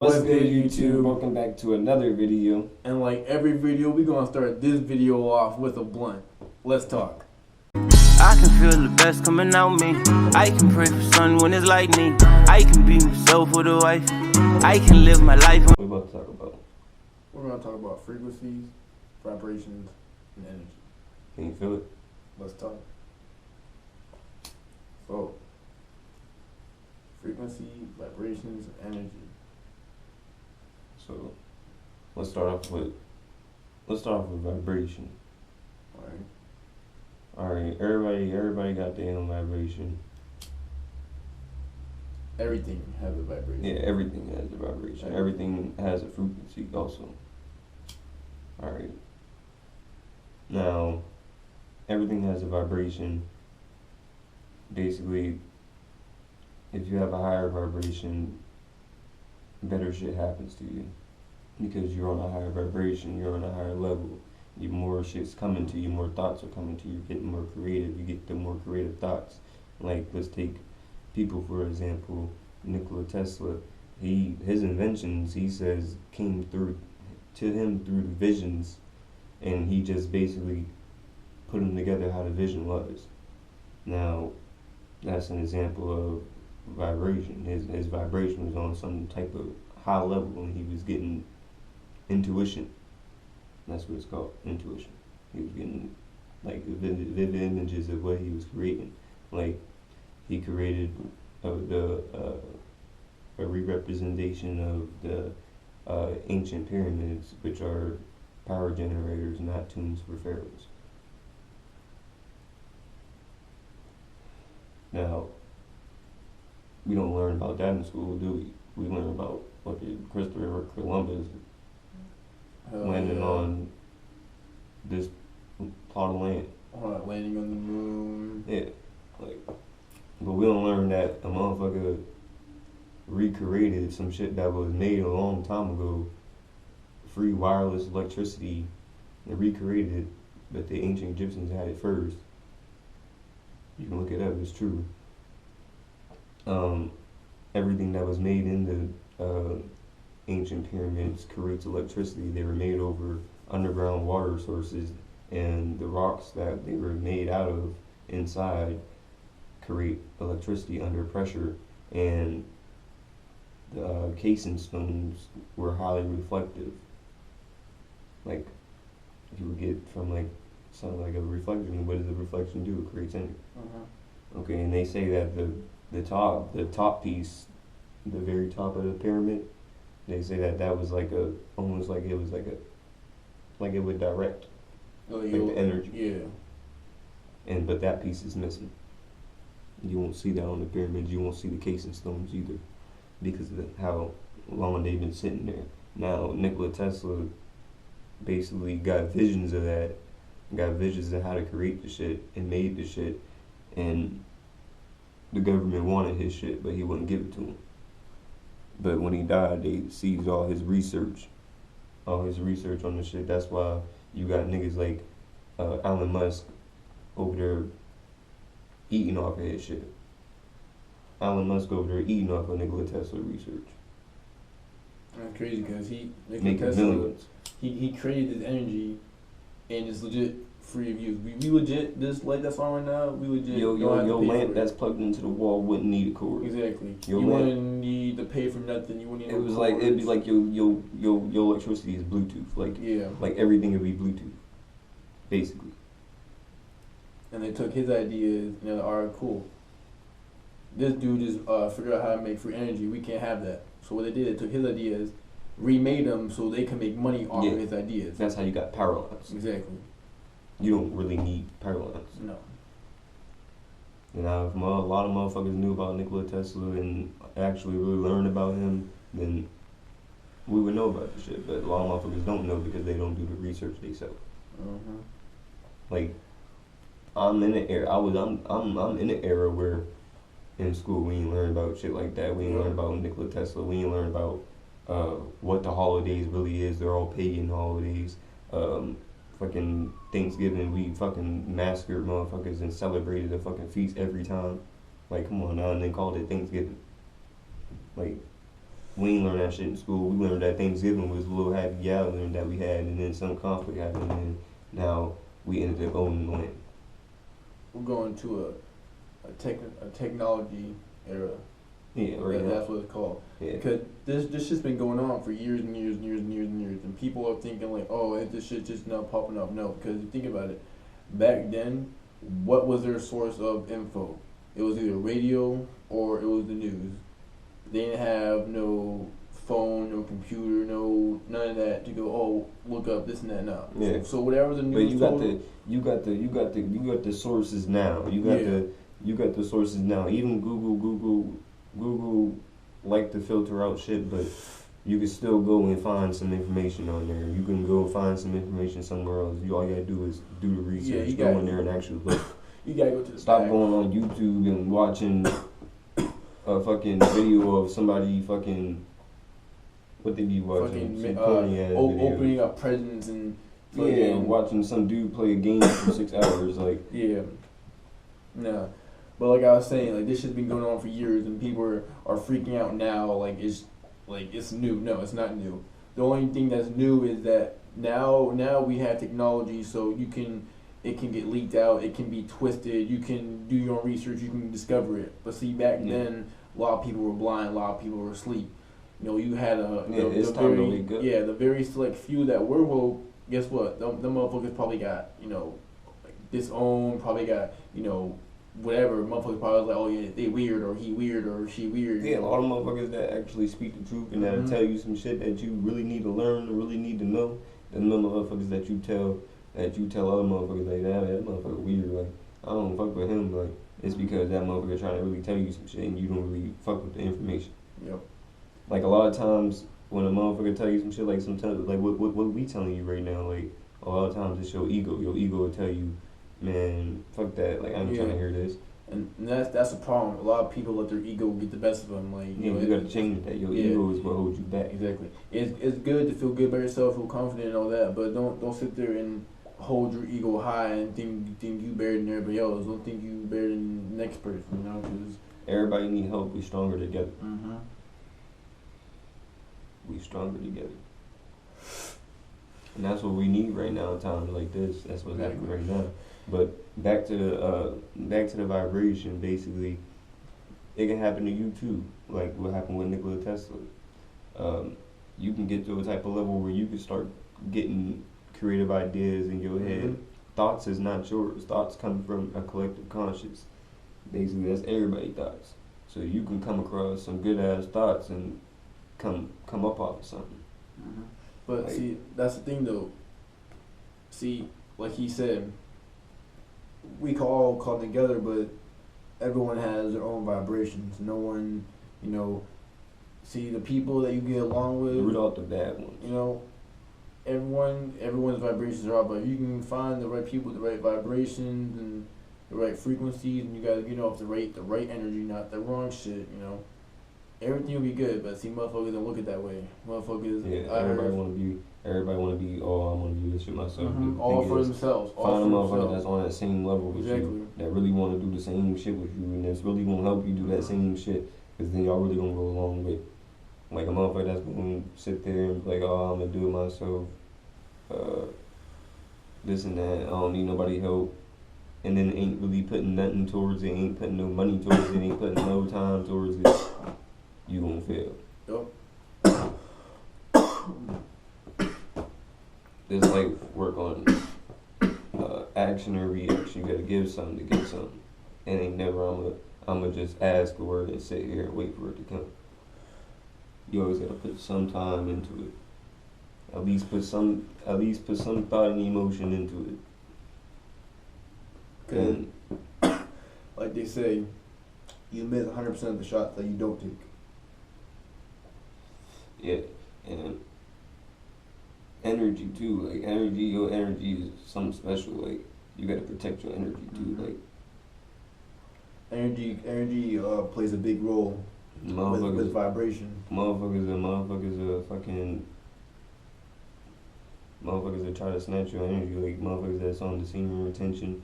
What's good, YouTube? Welcome back to another video. And like every video, we're gonna start this video off with a blunt. Let's talk. I can feel the best coming out me. I can pray for sun when it's lightning. I can be myself with a wife. I can live my life. What we about to talk about? We're gonna talk about frequencies, vibrations, and energy. Can you feel it? Let's talk. So, frequency, vibrations, and energy. So, let's start off with vibration. Alright, everybody got their own vibration. Everything has a vibration. Yeah, everything has a vibration. Everything has a frequency also. Alright. Now, everything has a vibration. Basically, if you have a higher vibration, better shit happens to you. Because you're on a higher vibration, you're on a higher level. More shit's coming to you, more thoughts are coming to you, you're getting more creative, you get the more creative thoughts. Like, let's take people for example, Nikola Tesla. His inventions, he says, came through to him through the visions, and he just basically put them together how the vision was. Now, that's an example of vibration. His vibration was on some type of high level, and he was getting intuition. That's what it's called, intuition. He was getting like vivid images of what he was creating. Like, he created a re-representation of the ancient pyramids, which are power generators, not tombs for pharaohs. Now, we don't learn about that in school, do we? We learn about Christopher Columbus landing on this plot of land. Landing on the moon. Yeah, like, but we don't learn that a motherfucker recreated some shit that was made a long time ago, free wireless electricity, and recreated it, but the ancient Egyptians had it first. You can look it up, it's true. Everything that was made in the ancient pyramids creates electricity. They were made over underground water sources, and the rocks that they were made out of inside create electricity under pressure, and the casing stones were highly reflective. Like, if you would get from like something like a reflection, what does a reflection do? It creates energy. Okay, and they say that the top piece, the very top of the pyramid, they say that was like almost like it was like it would direct like the energy. Yeah. But that piece is missing. You won't see that on the pyramids. You won't see the casing stones either, because of how long they've been sitting there. Now, Nikola Tesla basically got visions of that, got visions of how to create the shit, and made the shit, and the government wanted his shit, but he wouldn't give it to him. But when he died, they seized all his research on the shit. That's why you got niggas like Elon Musk over there eating off of his shit. Elon Musk over there eating off of Nikola Tesla research. That's crazy because Making millions. He created this energy, and it's legit free of use. We legit, this light that's on right now, we legit. Your lamp that's plugged into the wall wouldn't need a cord. Exactly. You wouldn't need to pay for nothing. You wouldn't need. It'd be like your electricity is Bluetooth. Like, yeah. Like everything would be Bluetooth, basically. And they took his ideas and they're like, alright, cool. This dude just figured out how to make free energy. We can't have that. So what they did, they took his ideas, remade them so they can make money off of his ideas. That's how you got power lines. Exactly. You don't really need power lines. No. You know, if a lot of motherfuckers knew about Nikola Tesla and actually really learned about him, then we would know about the shit. But a lot of motherfuckers don't know because they don't do the research themselves. Like, I'm in an era. I'm in an era where in school we ain't learn about shit like that. We ain't learn about Nikola Tesla. We ain't learn about what the holidays really is. They're all pagan holidays. Fucking Thanksgiving, we fucking massacred motherfuckers and celebrated a fucking feast every time. Like, come on now, and then called it Thanksgiving. Like, We ain't learned that shit in school. We learned that Thanksgiving was a little happy gathering that we had, and then some conflict happened, and now we ended up owning the land. We're going to a technology era. Yeah, right now. That's what it's called. Yeah. Because this shit's been going on for years and years and years and years and years, and people are thinking like, oh, this shit just now popping up. No, because you think about it, back then, what was their source of info? It was either radio or it was the news. They didn't have no phone, no computer, none of that to go, oh, look up this and that now. Yeah. So whatever the news. But you got the sources now. You got the sources now. Even Google like to filter out shit, but you can still go and find some information on there. You can go find some information somewhere else. All you gotta do is do the research. You go in there and actually look. You gotta go to the Stop going on YouTube and watching a fucking video of somebody fucking. What they be watching? Opening up presents and. Yeah, watching some dude play a game for 6 hours, like. Yeah. Nah. But like I was saying, like this shit's been going on for years, and people are freaking out now. Like it's new. No, it's not new. The only thing that's new is that now we have technology, so it can get leaked out. It can be twisted. You can do your own research. You can discover it. But see, back then, a lot of people were blind. A lot of people were asleep. You know, you had the very select few that were woke. Guess what? Them motherfuckers probably got like disowned. Probably got whatever. Motherfuckers probably was like, oh yeah, they weird or he weird or she weird. Yeah, a lot of motherfuckers that actually speak the truth and that'll tell you some shit that you really need to learn and really need to know. Then the motherfuckers that you tell other motherfuckers like that motherfucker weird. Like I don't fuck with him. Like it's because that motherfucker trying to really tell you some shit and you don't really fuck with the information. Yep. Like a lot of times when a motherfucker tell you some shit, like sometimes like what we telling you right now, like a lot of times it's your ego. Your ego will tell you, man, fuck that. Like I ain't trying to hear this. And that's a problem. A lot of people let their ego get the best of them. Like you got to change that. Your ego is what holds you back. Exactly. It's good to feel good about yourself, feel confident and all that, but don't sit there and hold your ego high and think you better than everybody else. Don't think you better than the next person. Because everybody need help. We stronger together. Mm-hmm. We stronger together. And that's what we need right now in times like this. That's what's happening right now. But back to the vibration, basically, it can happen to you too. Like what happened with Nikola Tesla. You can get to a type of level where you can start getting creative ideas in your head. Mm-hmm. Thoughts is not yours. Thoughts come from a collective conscious. Basically, that's everybody's thoughts. So you can come across some good ass thoughts and come up off of something. Mm-hmm. But like, see, that's the thing though. See, like he said, we can all come together, but everyone has their own vibrations. No one, see the people that you get along with. Root out the bad ones. Everyone's vibrations are out, but you can find the right people with the right vibrations and the right frequencies, and you gotta get off the right energy, not the wrong shit. Everything will be good, but see, motherfuckers don't look at that way. Motherfuckers, everybody want to be. Oh, I want to do this shit myself. Mm-hmm. All for themselves. Find a motherfucker that's on that same level with exactly. you, that really want to do the same shit with you, and that's really gonna help you do that same shit. Because then y'all really gonna go a long way. Like a motherfucker that's gonna sit there and be like, oh, I'm gonna do it myself. This and that. I don't need nobody help. And then ain't really putting nothing towards it. Ain't putting no money towards it. Ain't putting no time towards it. You gonna fail. Yep. It's like work on action or reaction. You gotta give something to get something. And ain't never I'ma just ask a word and sit here and wait for it to come. You always gotta put some time into it. At least put some thought and emotion into it. And like they say, you miss 100% of the shots that you don't take. Yeah, and energy too. Like your energy is something special. Like you gotta protect your energy too. Mm-hmm. Like energy plays a big role with vibration. Motherfuckers that try to snatch your energy. Like motherfuckers that's on the semen retention.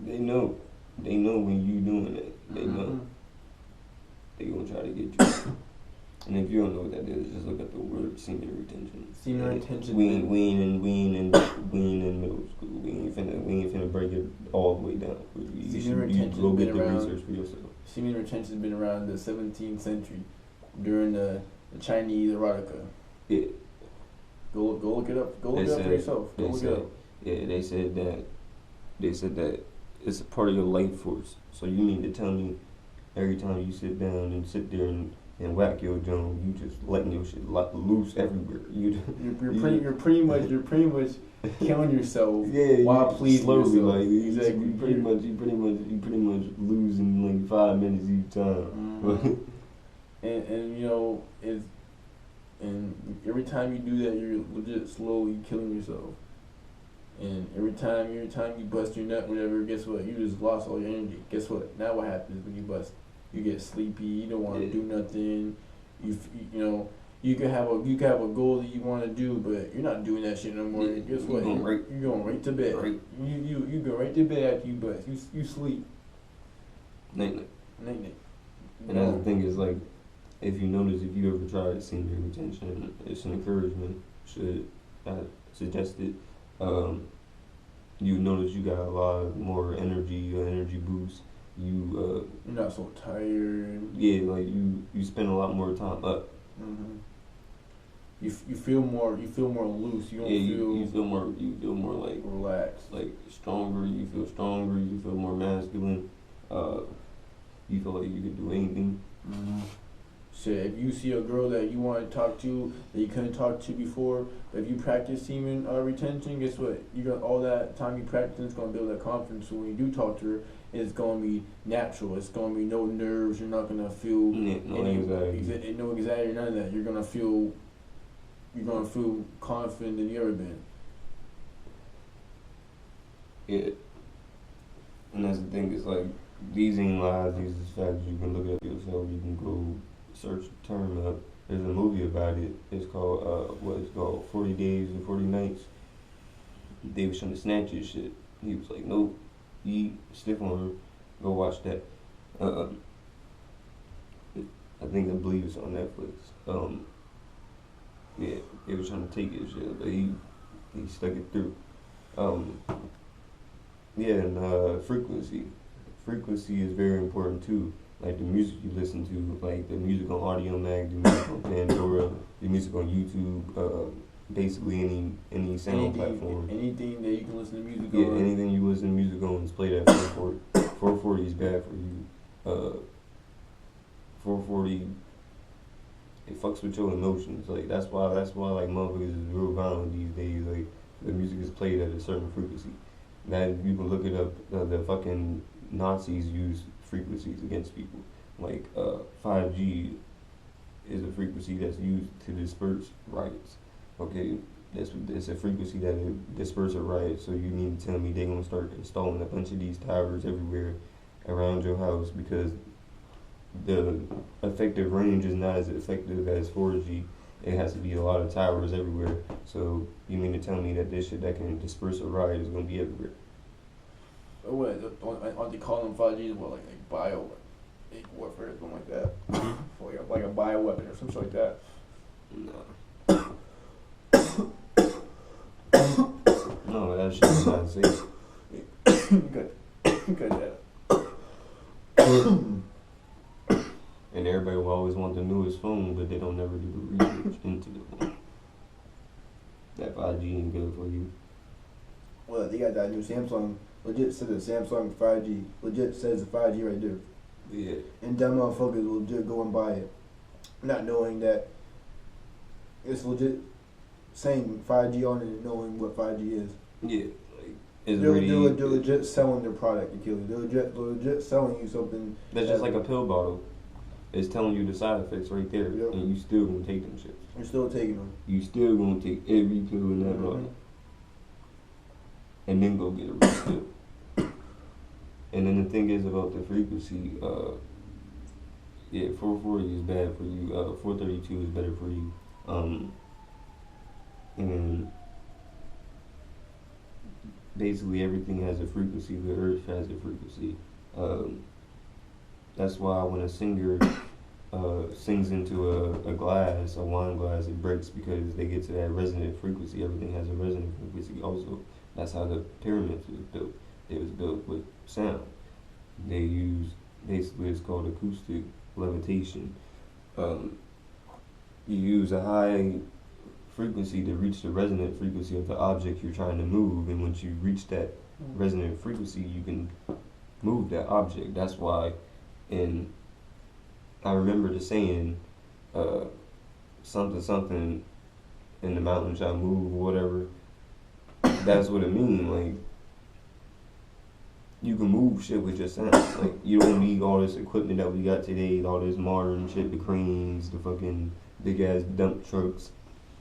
They know when you doing it. They know. they gonna try to get you. And if you don't know what that is, just look up the word semen retention. Semen retention. We ain't in middle school. We ain't finna break it all the way down. You go get the research for yourself. Semen retention has been around the 17th century during the Chinese erotica. Yeah. Go look it up. Go look it up for yourself. Go look it up. Yeah, they said that it's a part of your life force. So you mean to tell me every time you sit down and sit there and whack your jaw, you just letting your shit loose everywhere. You're pretty much killing yourself while pleasing slowly, yourself. like Exactly. you pretty much losing like 5 minutes each time. Mm-hmm. and you know and every time you do that, you're legit slowly killing yourself. And every time you bust your nut, whatever, guess what? You just lost all your energy. Guess what? Now what happens when you bust? You get sleepy. You don't want to do nothing. You know you can have a goal that you want to do, but you're not doing that shit no more. Guess what? You're going right to bed. Right. You go right to bed after you bust. You sleep. Night. And that's the thing is like, if you notice, if you ever tried semen retention, it's an encouragement. Should I suggest it? You notice you got a lot more energy, energy boost. You're not so tired. Yeah, like you spend a lot more time up. Mm-hmm. You feel more loose. You don't feel. You feel more like relaxed, like stronger. You feel stronger. You feel more masculine. You feel like you can do anything. Mm-hmm. Shit, if you see a girl that you want to talk to that you couldn't talk to before, but if you practice semen retention, guess what? You got all that time you practice, it's gonna build that confidence. So when you do talk to her, it's gonna be natural. It's gonna be no nerves. You're not gonna feel no anxiety. No anxiety, none of that. You're gonna feel confident than you ever been. Yeah. And that's the thing. It's like these ain't lies. These is facts. You can look it up yourself. You can go search the term up. There's a movie about it. It's called 40 Days and 40 Nights. They was trying to snatch his shit. He was like, nope, eat, stiff arm, go watch that. I believe it's on Netflix. Yeah, they was trying to take his shit, but he stuck it through. Yeah, and frequency. Frequency is very important too. Like the music you listen to, like the music on Audio Mag, the music on Pandora, the music on YouTube, basically any sound platform. Anything that you can listen to music on. Yeah, anything you listen to music on is played at 440. 440 is bad for you. 440, it fucks with your emotions. Like that's why like motherfuckers is real violent these days. Like the music is played at a certain frequency. Now you can look it up. The fucking Nazis use frequencies against people. Like 5G is a frequency that's used to disperse riots. Okay, it's a frequency that it disperses a riot. So you need to tell me they're gonna start installing a bunch of these towers everywhere around your house because the effective range is not as effective as 4G. It has to be a lot of towers everywhere. So you mean to tell me that this shit that can disperse a riot is gonna be everywhere? What? Aren't they calling them 5G? What, like bio warfare or something like that? like a bioweapon or something like that? No. No, that shit is not safe. Good. And everybody will always want the newest phone, but they don't never do the research into the phone. That 5G ain't good for you. Well, they got that new Samsung. Legit says it's Samsung 5G. Legit says it's 5G right there. Yeah. And dumb motherfuckers will legit go and buy it, not knowing that it's legit saying 5G on it and knowing what 5G is. Yeah. They're legit selling their product to kill you. They're legit selling you something. That's just like a pill bottle. It's telling you the side effects right there, and you still gonna take them shits. You're still taking them. You still gonna take every pill in that bottle, and then go get a refill. And then the thing is about the frequency. 440 is bad for you. 432 is better for you. And basically everything has a frequency. The earth has a frequency. That's why when a singer sings into a glass, a wine glass, it breaks because they get to that resonant frequency. Everything has a resonant frequency. Also, that's how the pyramids was built. It was built with sound. They use, basically, it's called acoustic levitation. You use a high frequency to reach the resonant frequency of the object you're trying to move, and once you reach that resonant frequency, you can move that object. That's why, and I remember the saying, something something in the mountain shall move, or whatever. That's what it means. Like, you can move shit with your sound. Like, you don't need all this equipment that we got today, all this modern shit, the cranes, the fucking big ass dump trucks.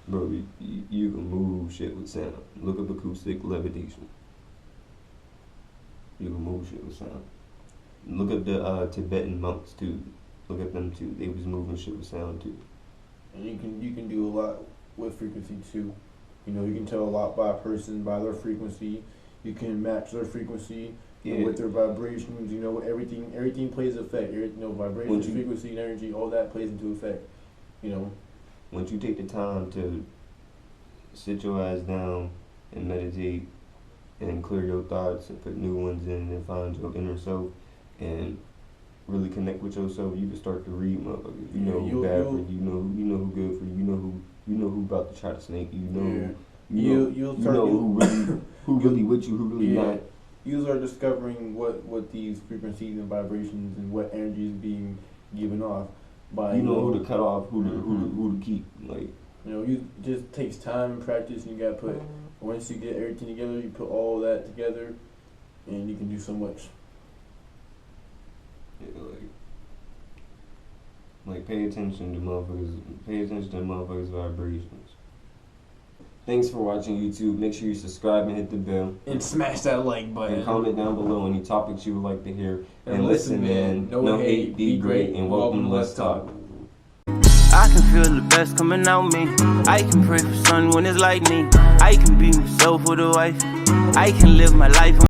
Bro, you can move shit with sound. Look up acoustic levitation. You can move shit with sound. Look up the Tibetan monks too. Look at them too. They was moving shit with sound too. And you can do a lot with frequency too. You know, you can tell a lot by a person by their frequency. You can match their frequency with their vibrations. You know, everything plays effect. Vibration, frequency, energy, all that plays into effect. You know. Once you take the time to sit your ass down and meditate and clear your thoughts and put new ones in and find your inner self and really connect with yourself, you can start to read motherfuckers. You know who bad for you. You know who good for you. You know who about to try to snake you. You know who really with you, who really not. You are discovering what these frequencies and vibrations and what energy is being given off. By, you know who to cut off, who to keep. Like, you know, it just takes time and practice, and you gotta put, once you get everything together, you put all that together, and you can do so much. Yeah, like pay attention to motherfuckers' vibrations. Thanks for watching YouTube. Make sure you subscribe and hit the bell. And smash that like button. And comment down below any topics you would like to hear. And listen, man. No hate, be great, and welcome to Let's Talk. I can feel the best coming out me. I can pray for sun when it's lightning. I can be myself with a wife. I can live my life.